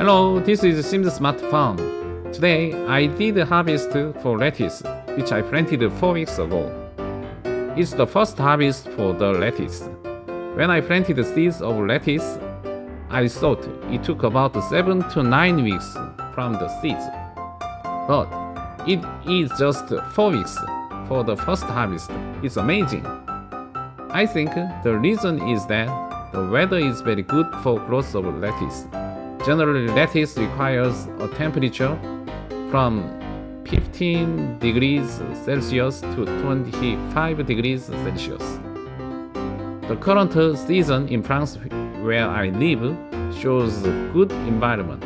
Hello, this is Sim's Smart Farm. Today I did harvest for lettuce, which I planted 4 weeks ago. It's the first harvest for the lettuce. When I planted the seeds of lettuce, I thought it took about 7 to 9 weeks from the seeds. But it is just 4 weeks for the first harvest. It's amazing. I think the reason is that the weather is very good for growth of lettuce. Generally, lettuce requires a temperature from 15 degrees Celsius to 25 degrees Celsius. The current season in France, where I live, shows a good environment.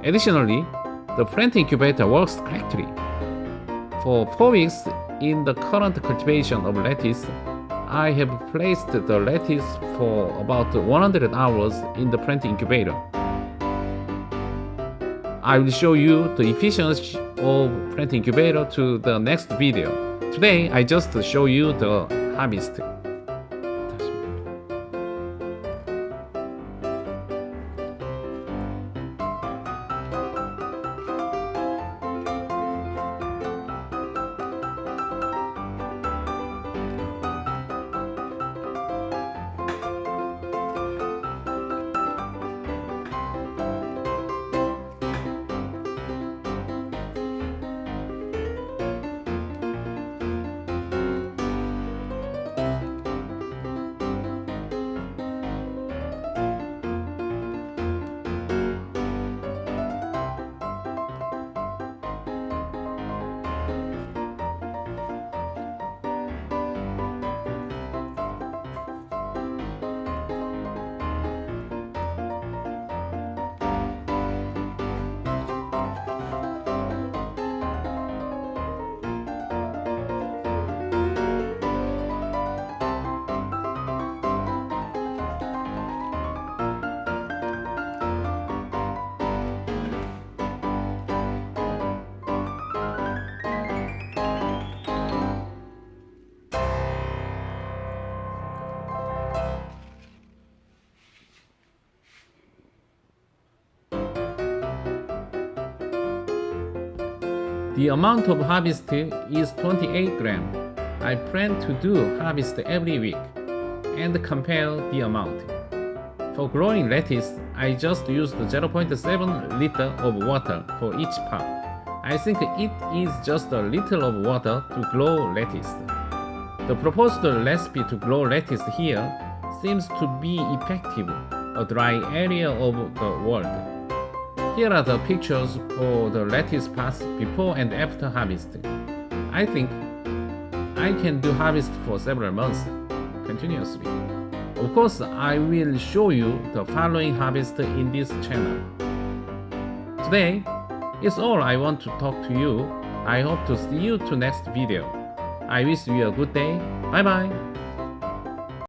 Additionally, the plant incubator works correctly. For 4 weeks in the current cultivation of lettuce, I have placed the lettuce for about 100 hours in the plant incubator. I will show you the efficiency of plant incubator to the next video. Today I just show you the harvest. The amount of harvest is 28 grams. I plan to do harvest every week and compare the amount. For growing lettuce, I just used 0.7 liter of water for each pot. I think it is just a little of water to grow lettuce. The proposed recipe to grow lettuce here seems to be effective, a dry area of the world. Here are the pictures for the lettuce pots before and after harvest. I think I can do harvest for several months continuously. Of course, I will show you the following harvest in this channel. Today is all I want to talk to you. I hope to see you to next video. I wish you a good day. Bye bye.